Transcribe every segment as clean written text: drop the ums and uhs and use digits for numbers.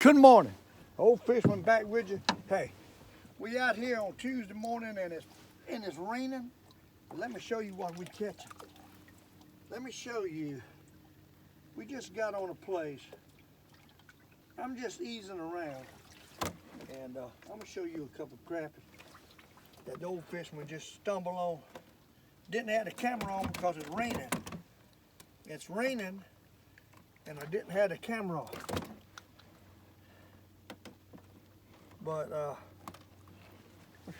Good morning. Old Fisherman back with you. Hey, we out here on Tuesday morning and it's raining. Let me show you what we catching. Let me show you. We just got on a place. I'm just easing around and I'm gonna show you a couple of crappies that the Old Fisherman just stumbled on. Didn't have the camera on because it's raining. It's raining and I didn't have the camera on. But I'll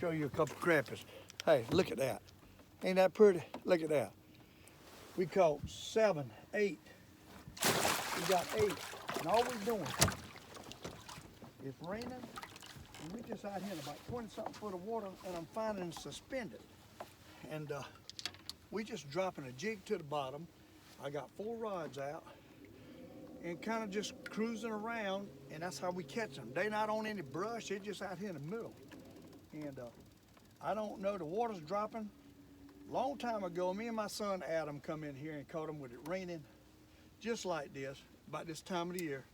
show you a couple of crappies. Hey, look at that. Ain't that pretty? Look at that. We caught 7, 8. We got 8. And all we're doing, it's raining, and we just out here in about 20-something foot of water, and I'm finding them suspended. And we just dropping a jig to the bottom. I got 4 rods out and kind of just cruising around, and that's how we catch them. They're not on any brush, they're just out here in the middle. And I don't know, the water's dropping. Long time ago, me and my son Adam come in here and caught them with it raining just like this, about this time of the year.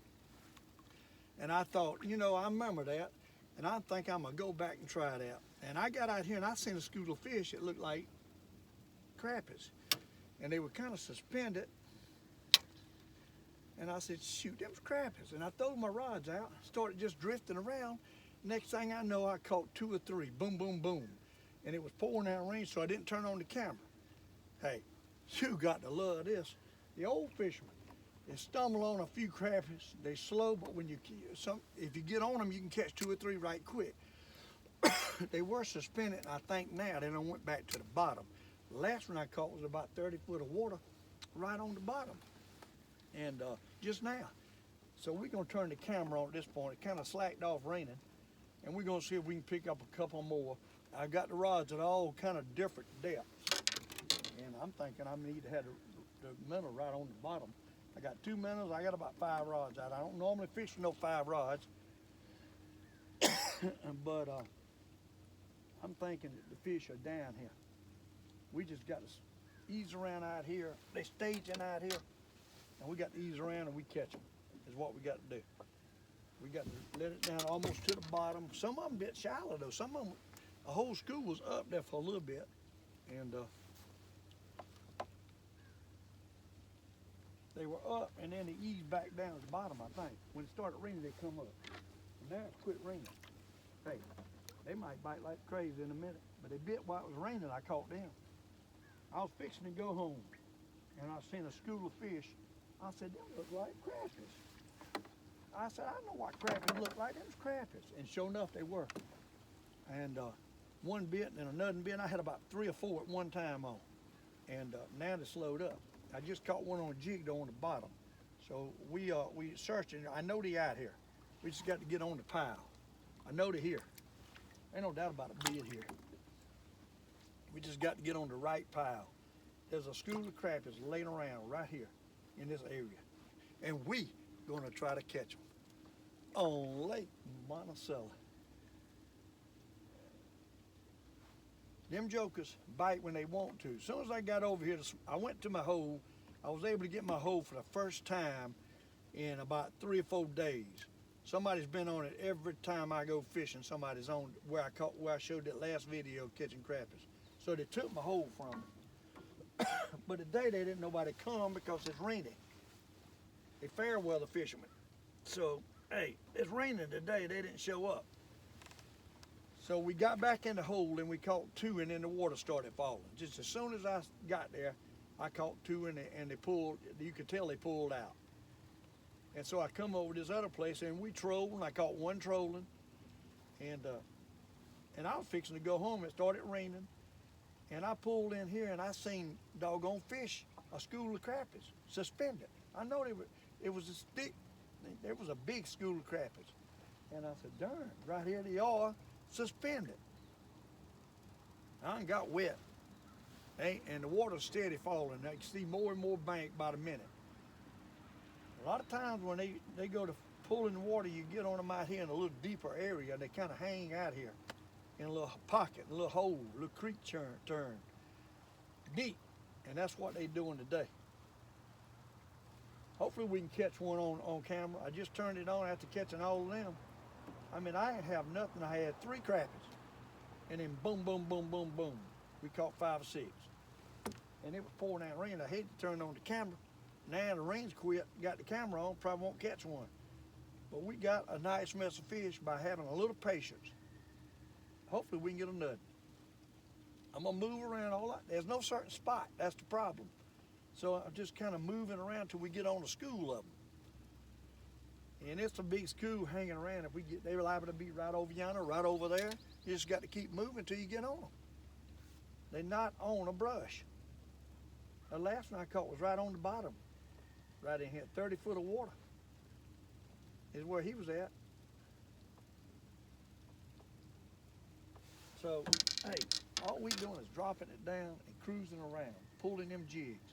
And I thought, you know, I remember that, and I think I'm gonna go back and try it out. And I got out here and I seen a school of fish that looked like crappies. And they were kind of suspended. And I said, shoot, them was crappies. And I threw my rods out, started just drifting around. Next thing I know, I caught 2 or 3, boom, boom, boom. And it was pouring down rain, so I didn't turn on the camera. Hey, you got to love this. The Old Fisherman, they stumble on a few crappies. They slow, but when if you get on them, you can catch 2 or 3 right quick. They were suspended, and I think now they done went back to the bottom. The last one I caught was about 30 foot of water right on the bottom. And just now. So we're gonna turn the camera on at this point. It kind of slacked off raining, and we're gonna see if we can pick up a couple more. I got the rods at all kind of different depths, and I'm thinking I need to have the minnow right on the bottom. I got 2 minnows. I got about 5 rods out. I don't normally fish with no 5 rods, but I'm thinking that the fish are down here. We just got to ease around out here. They staging out here. And we got to ease around and we catch them, is what we got to do. We got to let it down almost to the bottom. Some of them a bit shallow though. Some of them, a whole school was up there for a little bit. And they were up and then they eased back down to the bottom, I think. When it started raining, they come up. And now it's quit raining. Hey, they might bite like crazy in a minute. But they bit while it was raining, I caught them. I was fixing to go home and I seen a school of fish. I said, them look like crappies. I said, I know what crappies look like. Them was crappies. And sure enough, they were. And one bit and another bit. I had about 3 or 4 at one time on. And now they slowed up. I just caught one on a jig though on the bottom. So we searching. I know they out here. We just got to get on the pile. I know they're here. Ain't no doubt about it being here. We just got to get on the right pile. There's a school of crappies laying around right here in this area, and we gonna try to catch them on Lake Monticello. Them jokers bite when they want to. As soon as I got over here, I went to my hole. I was able to get my hole for the first time in about 3 or 4 days. Somebody's been on it every time I go fishing. Somebody's on where I showed that last video of catching crappies. So they took my hole from me. But today they didn't nobody come because it's raining. They fair weather fishermen. So, hey, it's raining today. They didn't show up. So we got back in the hole and we caught 2 and then the water started falling. Just as soon as I got there, I caught 2 and they pulled, you could tell they pulled out. And so I come over to this other place and we trolled and I caught 1 trolling. And I was fixing to go home. It started raining. And I pulled in here and I seen doggone fish, a school of crappies, suspended. I know it was a stick, there was a big school of crappies. And I said, darn, right here they are, suspended. I done got wet. And the water's steady falling. I can see more and more bank by the minute. A lot of times when they go to pull in the water, you get on them out here in a little deeper area. They kind of hang out here in a little pocket, a little hole, a little creek turn, deep. And that's what they doing today. Hopefully we can catch one on camera. I just turned it on after catching all of them. I mean, I didn't have nothing. I had 3 crappies. And then boom, boom, boom, boom, boom. We caught 5 or 6. And it was pouring out rain. I hate to turn on the camera. Now the rain's quit, got the camera on, probably won't catch one. But we got a nice mess of fish by having a little patience. Hopefully we can get a nut. I'm gonna move around all that. There's no certain spot, that's the problem. So I'm just kind of moving around till we get on the school of them. And it's a big school hanging around. If we get, they're liable to be right over yonder, right over there. You just got to keep moving till you get on them. They're not on a brush. The last one I caught was right on the bottom, right in here, 30 foot of water is where he was at. So, hey, all we doing is dropping it down and cruising around, pulling them jigs.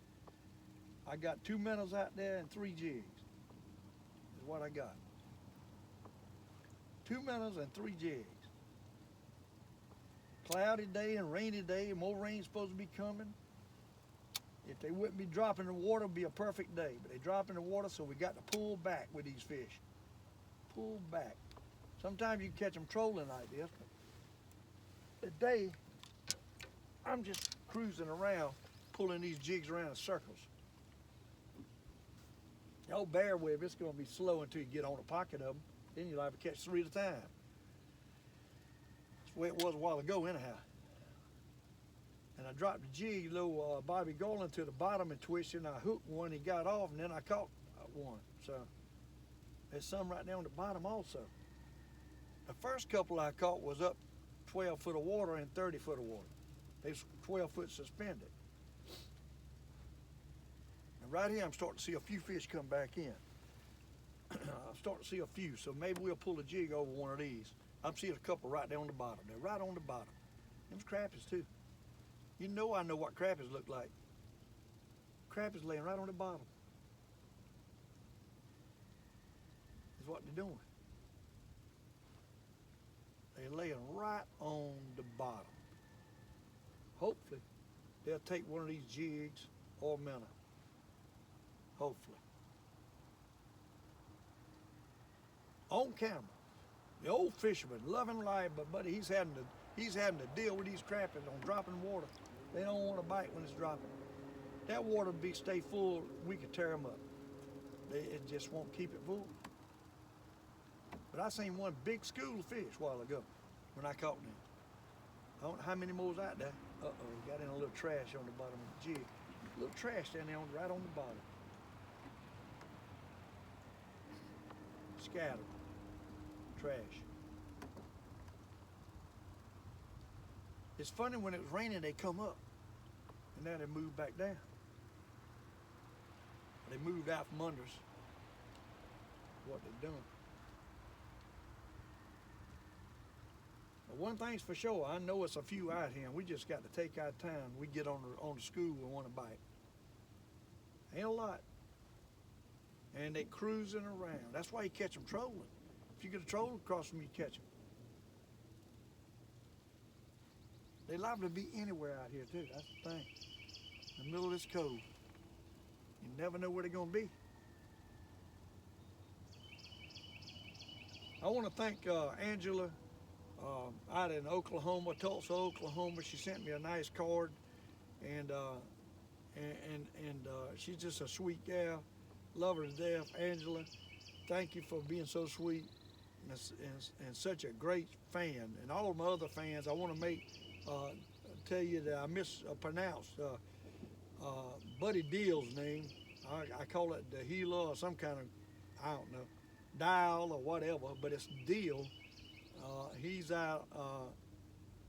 I got 2 minnows out there and 3 jigs is what I got. 2 minnows and 3 jigs. Cloudy day and rainy day, more rain's supposed to be coming. If they wouldn't be dropping in the water, it'd be a perfect day. But they drop in the water, so we got to pull back with these fish. Pull back. Sometimes you can catch them trolling like this, but today, I'm just cruising around, pulling these jigs around in circles. Oh, bear with, it's going to be slow until you get on a pocket of them. Then you'll have to catch 3 at a time. That's the way it was a while ago, anyhow. And I dropped the jig, little Bobby Golan, to the bottom and twisted, and I hooked one. He got off, and then I caught one. So there's some right there on the bottom also. The first couple I caught was up 12 foot of water and 30 foot of water. They was 12 foot suspended. And right here, I'm starting to see a few fish come back in. I'm starting to see a few, so maybe we'll pull a jig over one of these. I'm seeing a couple right there on the bottom. They're right on the bottom. Them's crappies too. You know I know what crappies look like. Crappies laying right on the bottom. Is what they're doing. They're laying right on the bottom. Hopefully, they'll take one of these jigs or minnow. Hopefully. On camera, the Old Fisherman, loving life, but buddy, he's having to deal with these crappies on dropping water. They don't want to bite when it's dropping. That water would stay full, we could tear them up. It just won't keep it full. But I seen one big school of fish a while ago when I caught them. I don't know how many more was out there. Uh-oh, got in a little trash on the bottom of the jig. A little trash down there right on the bottom. Scattered. Trash. It's funny when it was raining, they come up, and now they move back down. They moved out from under us. What they're doing. But one thing's for sure, I know it's a few out here, and we just got to take our time. We get on the school and want to bite. Ain't a lot. And they cruising around. That's why you catch them trolling. If you get a troll across them, you catch them. They liable to be anywhere out here too. That's the thing. In the middle of this cove, you never know where they're gonna be. I want to thank Angela out in Oklahoma, Tulsa, Oklahoma. She sent me a nice card, and she's just a sweet gal. Love her to death, Angela. Thank you for being so sweet and such a great fan. And all of my other fans, I want to tell you that I mispronounced Buddy Deal's name. I call it the Gila or some kind of, I don't know, dial or whatever, but it's Deal. He's out.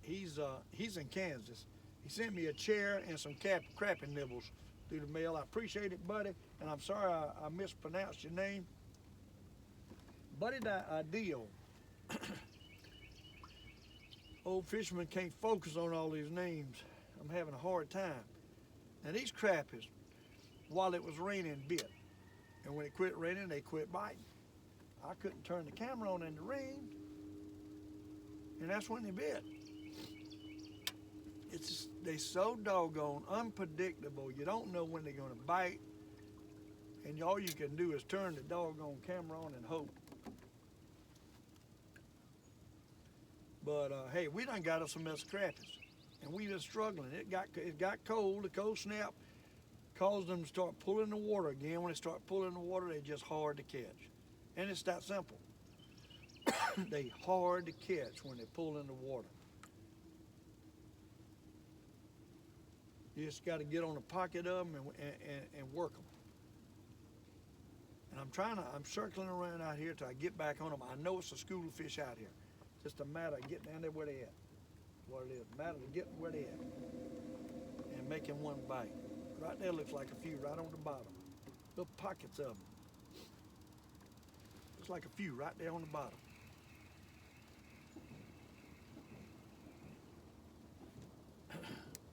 He's in Kansas. He sent me a chair and some crappie nibbles through the mail. I appreciate it, buddy, and I'm sorry I mispronounced your name. Buddy Deal. Old Fisherman can't focus on all these names. I'm having a hard time. Now these crappies, while it was raining, bit. And when it quit raining, they quit biting. I couldn't turn the camera on in the rain. And that's when they bit. They're so doggone unpredictable. You don't know when they're gonna bite. And all you can do is turn the doggone camera on and hope. But hey, we done got us some mess crappies, and we just struggling. It got cold. The cold snap caused them to start pulling the water again. When they start pulling the water, they're just hard to catch, and it's that simple. They hard to catch when they pull in the water. You just got to get on the pocket of them and work them. And I'm circling around out here till I get back on them. I know it's a school of fish out here. It's just a matter of getting down there where they at. What it is, a matter of getting where they at and making one bite. Right there looks like a few right on the bottom. Little pockets of them. Looks like a few right there on the bottom.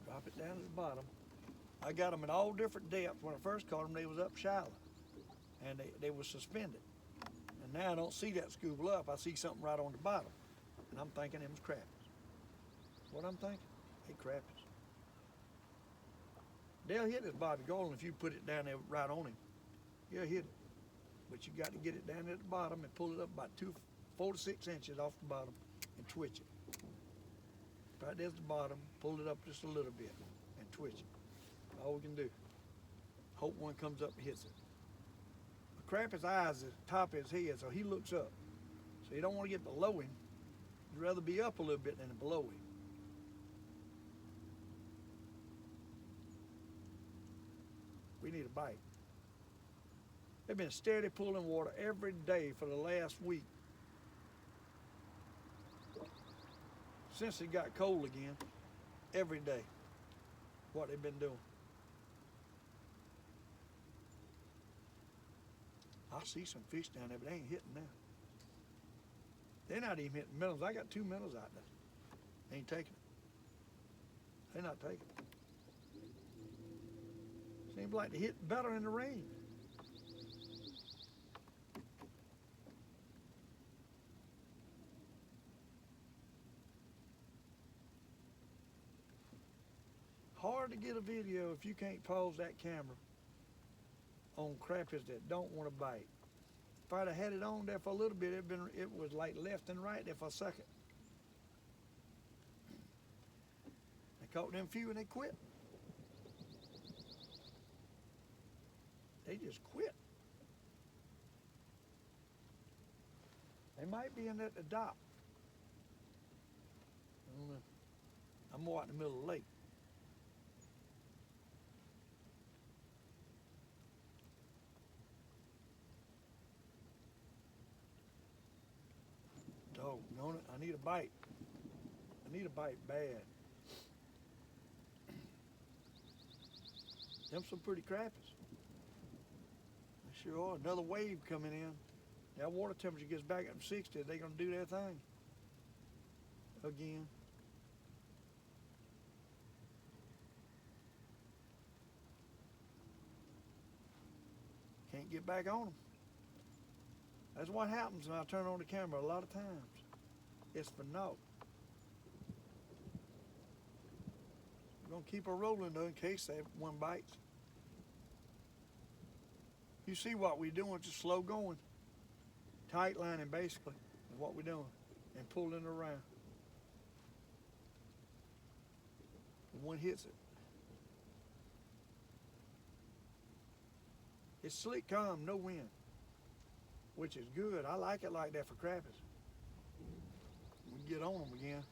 Drop it down to the bottom. I got them at all different depths. When I first caught them, they was up shallow, and they were suspended. And now I don't see that scuba up. I see something right on the bottom, and I'm thinking them was crappies. What I'm thinking? They crappies. They'll hit this Bobby Golden if you put it down there right on him. He'll hit it, but you got to get it down there at the bottom and pull it up about 4 to 6 inches off the bottom and twitch it. Right there's the bottom, pull it up just a little bit and twitch it. All we can do. Hope one comes up and hits it. The crappie's eyes is top of his head, so he looks up. So you don't want to get below him. You'd rather be up a little bit than below him. We need a bite. They've been steady pulling water every day for the last week. Since it got cold again, every day, what they've been doing. I see some fish down there, but they ain't hitting now. They're not even hitting minnows. I got 2 minnows out there. They ain't taking it. They're not taking it. Seems like they hit better in the rain. Hard to get a video if you can't pause that camera on crappies that don't want to bite. If I'd have had it on there for a little bit, it was like left and right there for a second. They caught them few and they quit. They just quit. They might be in at the dock. I don't know. I'm more out in the middle of the lake. Doggone it, I need a bite. I need a bite bad. Them some pretty crappies. They sure are. Another wave coming in. That water temperature gets back up to 60, they're gonna do their thing. Again. Can't get back on them. That's what happens when I turn on the camera a lot of times. It's for naught. We're gonna keep her rolling though in case that one bites. You see what we're doing, just slow going. Tight lining basically is what we're doing. And pulling it around. And one hits it. It's slick calm, no wind. Which is good. I like it like that for crappies. We get on them again.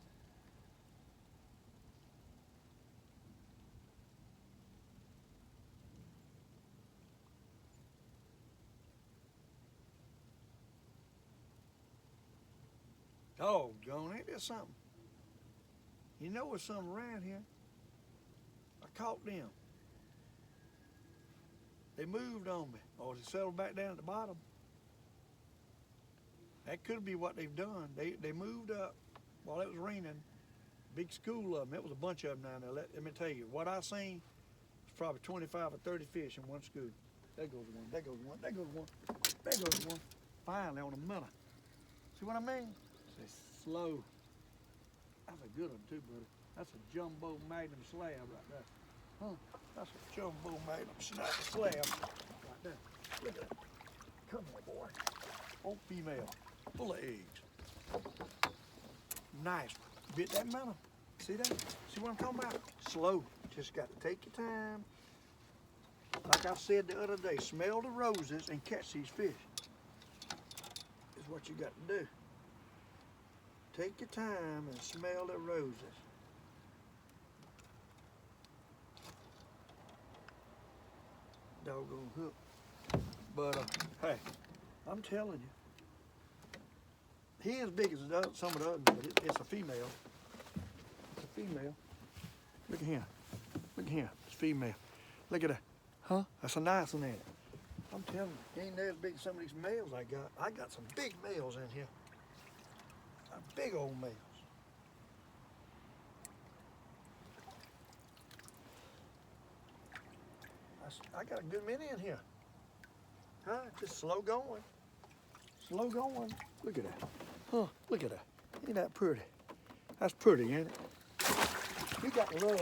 Doggone, ain't there something? You know there's something around here. I caught them. They moved on me, or they settled back down at the bottom. That could be what they've done. They moved up while it was raining. Big school of them. It was a bunch of them down there. Let me tell you, what I seen was probably 25 or 30 fish in one school. There goes one, there goes one, there goes one, there goes one. Finally on a minnow. See what I mean? It's slow. That's a good one too, buddy. That's a jumbo magnum slab right there. Huh? That's a jumbo magnum slab right there. Look at that. Come here, boy. Old female, full of eggs. Nice. Bit that melon. See that? See what I'm talking about? Slow. Just got to take your time. Like I said the other day, smell the roses and catch these fish. Is what you got to do. Take your time and smell the roses. Doggone hook. But hey, I'm telling you, he ain't as big as some of the others, but it's a female. It's a female. Look at him. Look at him. It's female. Look at that. Huh? That's a nice one, ain't it? I'm telling you, he ain't near as big as some of these males I got. I got some big males in here. Big old males. I got a good many in here. Huh? Just slow going. Slow going. Look at that. Huh? Look at that. Ain't that pretty? That's pretty, ain't it? You got to love